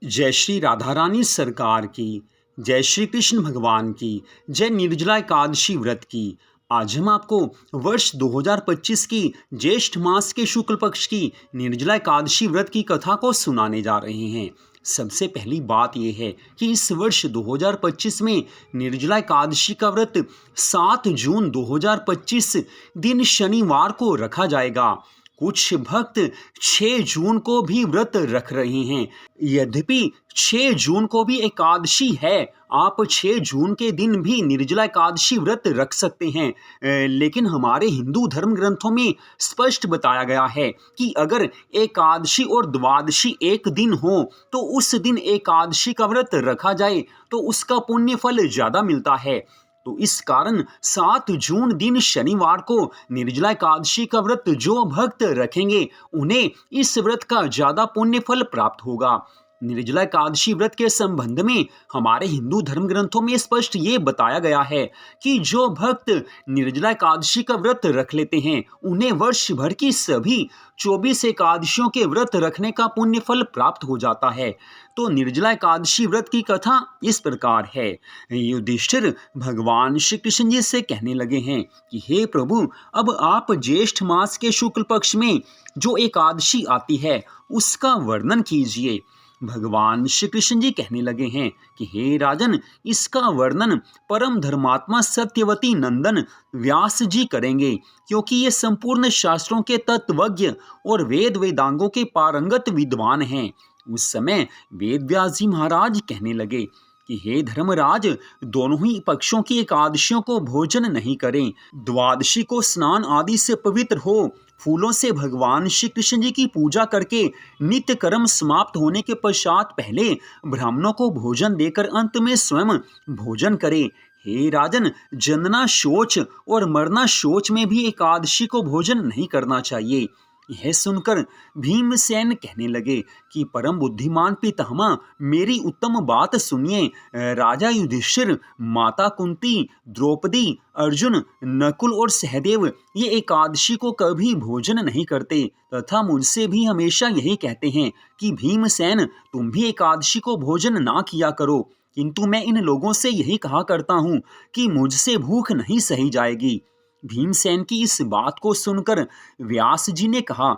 जय श्री राधा रानी सरकार की, जय श्री कृष्ण भगवान की, जय निर्जला एकादशी व्रत की। आज हम आपको वर्ष 2025 की ज्येष्ठ मास के शुक्ल पक्ष की निर्जला एकादशी व्रत की कथा को सुनाने जा रहे हैं। सबसे पहली बात यह है कि इस वर्ष 2025 में निर्जला एकादशी का व्रत 7 जून 2025 दिन शनिवार को रखा जाएगा। कुछ भक्त 6 जून को भी व्रत रख रहे हैं। यद्यपि 6 जून को भी एकादशी है, आप 6 जून के दिन भी निर्जला एकादशी व्रत रख सकते हैं। लेकिन हमारे हिंदू धर्म ग्रंथों में स्पष्ट बताया गया है कि अगर एकादशी और द्वादशी एक दिन हो तो उस दिन एकादशी का व्रत रखा जाए तो उसका पुण्य फल ज्यादा मिलता है। तो इस कारण 7 जून दिन शनिवार को निर्जला एकादशी का व्रत जो भक्त रखेंगे उन्हें इस व्रत का ज्यादा पुण्य फल प्राप्त होगा। निर्जला एकादशी व्रत के संबंध में हमारे हिंदू धर्म ग्रंथों में स्पष्ट ये बताया गया है कि जो भक्त निर्जला एकादशी का व्रत रख लेते हैं उन्हें वर्ष भर की सभी 24 एकादशियों के व्रत रखने का पुण्य फल प्राप्त हो जाता है। तो निर्जला एकादशी व्रत की कथा इस प्रकार है। युधिष्ठिर भगवान श्री कृष्ण जी से कहने लगे हैं कि हे प्रभु, अब आप ज्येष्ठ मास के शुक्ल पक्ष में जो एकादशी आती है उसका वर्णन कीजिए। भगवान श्री कृष्ण जी कहने लगे हैं कि हे राजन, इसका वर्णन परम धर्मात्मा सत्यवती नंदन व्यास जी करेंगे, क्योंकि ये संपूर्ण शास्त्रों के तत्वज्ञ और वेद वेदांगों के पारंगत विद्वान हैं। उस समय वेद व्यास जी महाराज कहने लगे कि हे धर्मराज, दोनों ही पक्षों की एकादशियों को भोजन नहीं करें। द्वादशी को स्नान आदि से पवित्र हो फूलों से भगवान श्री कृष्ण जी की पूजा करके नित्य कर्म समाप्त होने के पश्चात पहले ब्राह्मणों को भोजन देकर अंत में स्वयं भोजन करे। हे राजन, जन्मना शौच और मरना शौच में भी एकादशी को भोजन नहीं करना चाहिए। यह सुनकर भीमसेन कहने लगे कि परम बुद्धिमान पितामह, मेरी उत्तम बात सुनिए। राजा युधिष्ठिर, माता कुंती, द्रौपदी, अर्जुन, नकुल और सहदेव ये एकादशी को कभी भोजन नहीं करते तथा मुझसे भी हमेशा यही कहते हैं कि भीमसेन, तुम भी एकादशी को भोजन ना किया करो। किंतु मैं इन लोगों से यही कहा करता हूँ कि मुझसे भूख नहीं सही जाएगी। भीमसेन की इस बात को सुनकर व्यास जी ने कहा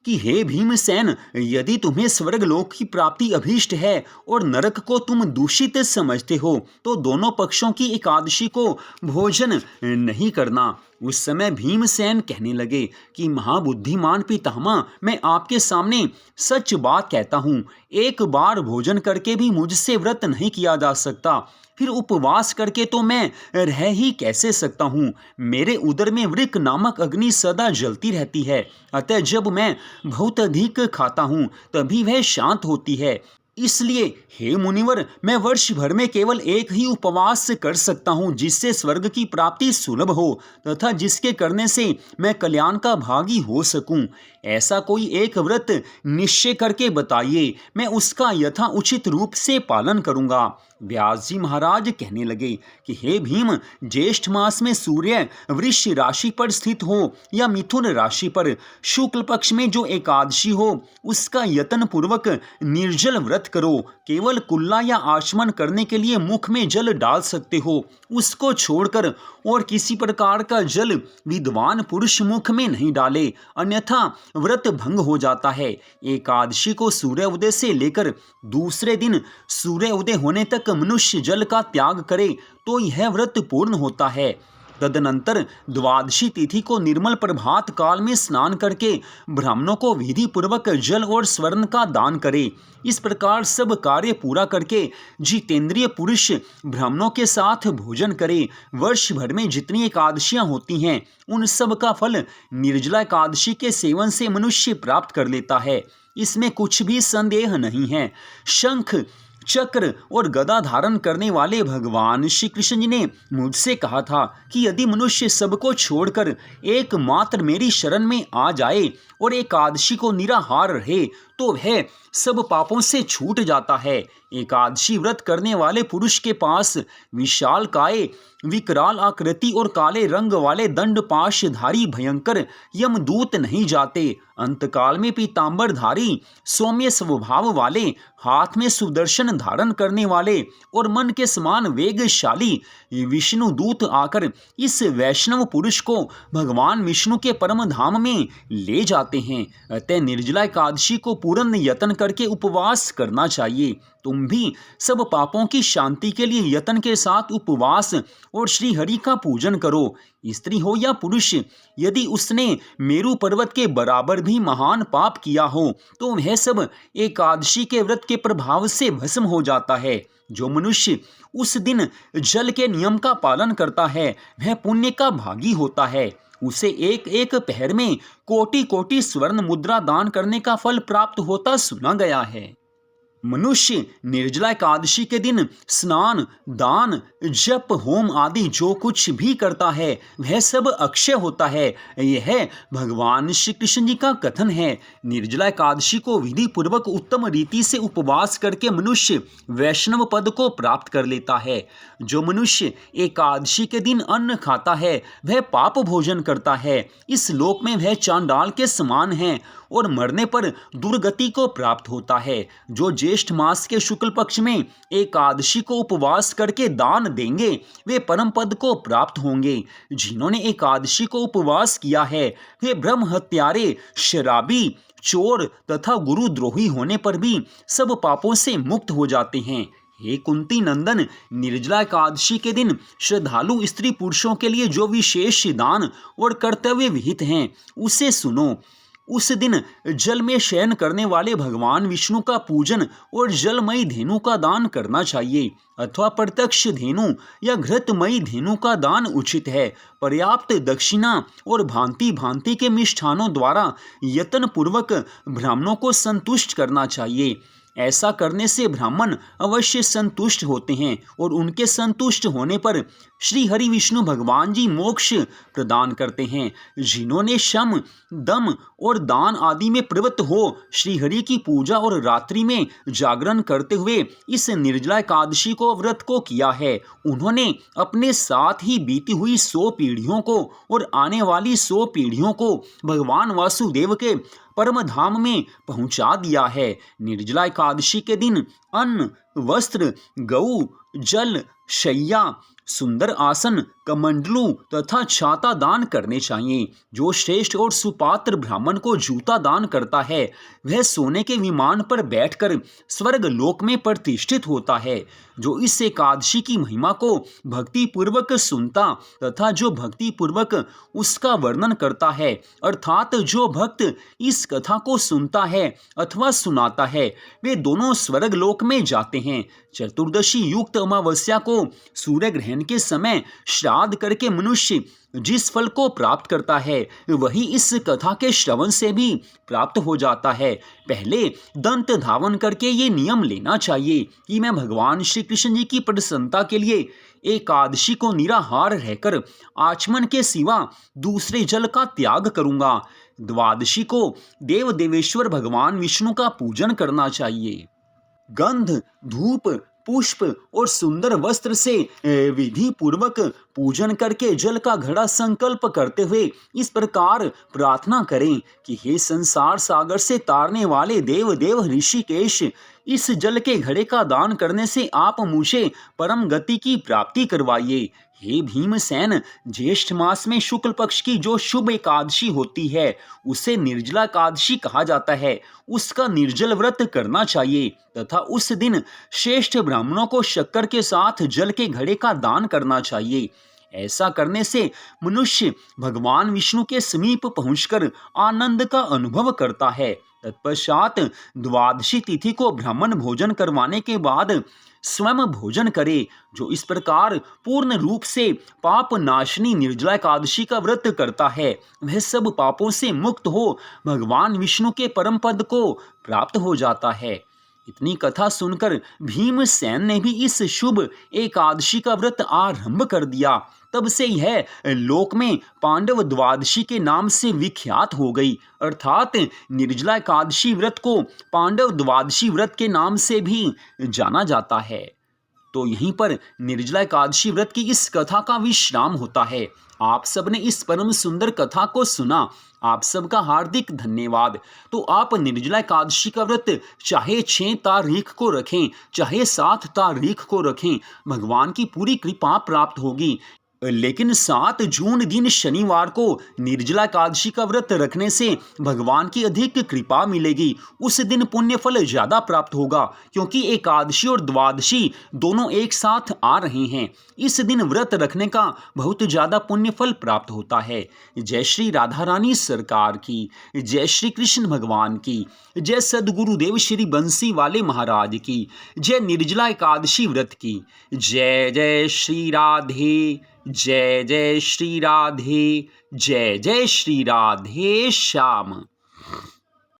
कि हे भीमसेन, यदि तुम्हें स्वर्ग लोक की प्राप्ति अभीष्ट है और नरक को तुम दूषित समझते हो तो दोनों पक्षों की एकादशी को भोजन नहीं करना। उस समय भीमसेन कहने लगे कि महाबुद्धिमान पितामह, मैं आपके सामने सच बात कहता हूँ, एक बार भोजन करके भी मुझसे व्रत नहीं किया जा सकता, फिर उपवास करके तो मैं रह ही कैसे सकता हूँ। मेरे उदर में वृक नामक अग्नि सदा जलती रहती है, अतः जब मैं बहुत अधिक खाता हूँ तभी वह शांत होती है। इसलिए हे मुनिवर, मैं वर्ष भर में केवल एक ही उपवास कर सकता हूँ जिससे स्वर्ग की प्राप्ति सुलभ हो तथा जिसके करने से मैं कल्याण का भागी हो सकूं। ऐसा कोई एक व्रत निश्चय करके बताइए, मैं उसका यथा उचित रूप से पालन करूंगा। व्यास जी महाराज कहने लगे कि हे भीम, ज्येष्ठ मास में सूर्य वृष राशि पर स्थित हो या मिथुन राशि पर शुक्ल पक्ष में जो एकादशी हो उसका यत्न पूर्वक निर्जल व्रत करो। केवल कुल्ला या आचमन करने के लिए मुख में जल डाल सकते हो, उसको छोड़कर और किसी प्रकार का जल विद्वान पुरुष मुख में नहीं डाले, अन्यथा व्रत भंग हो जाता है। एकादशी को सूर्य उदय से लेकर दूसरे दिन सूर्य उदय होने तक मनुष्य जल का त्याग करे तो यह व्रत पूर्ण होता है। तदनंतर द्वादशी तिथि को निर्मल प्रभात काल में स्नान करके ब्राह्मणों को विधि पूर्वक जल और स्वर्ण का दान करे। इस प्रकार सब कार्य पूरा करके जितेंद्रिय पुरुष ब्राह्मणों के साथ भोजन करे। वर्ष भर में जितनी एकादशियां होती हैं उन सब का फल निर्जला एकादशी के सेवन से मनुष्य प्राप्त कर लेता है, इसमें कुछ भी संदेह नहीं है। शंख चक्र और गदा धारण करने वाले भगवान श्री कृष्ण जी ने मुझसे कहा था कि यदि मनुष्य सबको छोड़कर एकमात्र मेरी शरण में आ जाए और एकादशी को निराहार रहे तो वह सब पापों से छूट जाता है। एकादशी व्रत करने वाले पुरुष के पास विशाल काय, विकराल आकृति और काले रंग वाले दंडपाशधारी भयंकर यमदूत नहीं जाते। अंतकाल में पीतांबरधारी, सौम्य स्वभाव वाले, हाथ में सुदर्शन धारण करने वाले और मन के समान वेगशाली विष्णु दूत आकर इस वैष्णव पुरुष को भगवान विष्णु के परम धाम में ले जाते हैं। अतः निर्जला एकादशी को पूर्ण यत्न करके उपवास करना चाहिए। तुम भी सब पापों की शांति के लिए यत्न के साथ उपवास और श्री हरि का पूजन करो। स्त्री हो या पुरुष, यदि उसने मेरु पर्वत के बराबर भी महान पाप किया हो तो वह सब एकादशी के व्रत के प्रभाव से भस्म हो जाता है। जो मनुष्य उस दिन जल के नियम का पालन करता है वह पुण्य का भागी होता है। उसे एक एक पहर में कोटि कोटि स्वर्ण मुद्रा दान करने का फल प्राप्त होता सुना गया है। मनुष्य निर्जला एकादशी के दिन स्नान, दान, जप, होम आदि जो कुछ भी करता है वह सब अक्षय होता है। यह भगवान श्री कृष्ण जी का कथन है। निर्जला एकादशी को विधि पूर्वक उत्तम रीति से उपवास करके मनुष्य वैष्णव पद को प्राप्त कर लेता है। जो मनुष्य एकादशी के दिन अन्न खाता है वह पाप भोजन करता है। इस लोक में वह चांडाल के समान है और मरने पर दुर्गति को प्राप्त होता है। जो ज्येष्ठ मास के शुक्ल पक्ष में एकादशी को उपवास करके दान देंगे वे परम पद को प्राप्त होंगे। जिन्होंने एकादशी को उपवास किया है वे ब्रह्म हत्यारे, शराबी, चोर तथा गुरुद्रोही होने पर भी सब पापों से मुक्त हो जाते हैं। हे कुंती नंदन, निर्जला एकादशी के दिन श्रद्धालु स्त्री पुरुषों के लिए जो विशेष दान और कर्तव्य विहित हैं उसे सुनो। उस दिन जल में शयन करने वाले भगवान विष्णु का पूजन और जलमयी धेनु का दान करना चाहिए अथवा प्रत्यक्ष धेनु या घृतमयी धेनु का दान उचित है। पर्याप्त दक्षिणा और भांति भांति के मिष्ठानों द्वारा यत्न पूर्वक ब्राह्मणों को संतुष्ट करना चाहिए। ऐसा करने से ब्राह्मण अवश्य संतुष्ट होते हैं और उनके संतुष्ट होने पर श्री हरि विष्णु भगवान जी मोक्ष प्रदान करते हैं। जिन्होंने शम, दम और दान आदि में प्रवृत्त हो श्री हरि की पूजा और रात्रि में जागरण करते हुए इस निर्जला एकादशी को व्रत को किया है, उन्होंने अपने साथ ही बीती हुई 100 पीढ़ियों को और आने वाली 100 पीढ़ियों को भगवान वासुदेव के परम धाम में पहुंचा दिया है। निर्जला एकादशी के दिन अन्न, वस्त्र, गऊ, जल, शैया, सुंदर आसन, कमंडलू तथा छाता दान करने चाहिए। जो श्रेष्ठ और सुपात्र ब्राह्मण को जूता दान करता है वह सोने के विमान पर बैठकर स्वर्ग लोक में प्रतिष्ठित होता है। जो इस एकादशी की महिमा को भक्ति पूर्वक सुनता तथा जो भक्ति पूर्वक उसका वर्णन करता है, अर्थात जो भक्त इस कथा को सुनता है अथवा सुनाता है, वे दोनों स्वर्ग लोक में जाते हैं। चतुर्दशी युक्त अमावस्या को सूर्य ग्रहण के समय श्राद्ध करके मनुष्य जिस फल को प्राप्त करता है वही इस कथा के श्रवण से भी प्राप्त हो जाता है। पहले दंत धावन करके ये नियम लेना चाहिए कि मैं भगवान श्री कृष्ण जी की प्रसन्नता के लिए एकादशी को निराहार रहकर आचमन के सिवा दूसरे जल का त्याग करूंगा। द्वादशी को देव देवेश्वर भगवान विष्णु का पूजन करना चाहिए। गंध, धूप, पुष्प और सुंदर वस्त्र से विधि पूर्वक पूजन करके जल का घड़ा संकल्प करते हुए इस प्रकार प्रार्थना करें कि हे संसार सागर से तारने वाले देव देव ऋषिकेश, इस जल के घड़े का दान करने से आप मुझे परम गति की प्राप्ति करवाइए। हे भीमसेन, ज्येष्ठ मास में शुक्ल पक्ष की जो शुभ एकादशी होती है उसे निर्जला एकादशी कहा जाता है। उसका निर्जल व्रत करना चाहिए तथा उस दिन श्रेष्ठ ब्राह्मणों को शक्कर के साथ जल के घड़े का दान करना चाहिए। ऐसा करने से मनुष्य भगवान विष्णु के समीप पहुंचकर आनंद का अनुभव करता है। तत्पश्चात द्वादशी तिथि को ब्राह्मण भोजन करवाने के बाद स्वयं भोजन करे। जो इस प्रकार पूर्ण रूप से पाप नाशनी निर्जला एकादशी का व्रत करता है वह सब पापों से मुक्त हो भगवान विष्णु के परम पद को प्राप्त हो जाता है। इतनी कथा सुनकर भीमसेन ने भी इस शुभ एकादशी का व्रत आरंभ कर दिया। तब से यह लोक में पांडव द्वादशी के नाम से विख्यात हो गई। अर्थात निर्जला एकादशी व्रत को पांडव द्वादशी व्रत के नाम से भी जाना जाता है। तो यहीं पर निर्जला एकादशी व्रत की इस कथा का विश्राम होता है। आप सबने इस परम सुंदर कथा को सुना, आप सबका हार्दिक धन्यवाद। तो आप निर्जला एकादशी का व्रत चाहे 6 तारीख को रखें, चाहे 7 तारीख को रखें, भगवान की पूरी कृपा प्राप्त होगी। लेकिन 7 जून दिन शनिवार को निर्जला एकादशी का व्रत रखने से भगवान की अधिक कृपा मिलेगी। उस दिन पुण्य फल ज़्यादा प्राप्त होगा, क्योंकि एकादशी और द्वादशी दोनों एक साथ आ रहे हैं। इस दिन व्रत रखने का बहुत ज़्यादा पुण्य फल प्राप्त होता है। जय श्री राधा रानी सरकार की, जय श्री कृष्ण भगवान की, जय सद्गुरुदेव श्री बंसी वाले महाराज की, जय निर्जला एकादशी व्रत की। जय जय श्री राधे, जय जय श्री राधे, जय जय श्री राधे श्याम।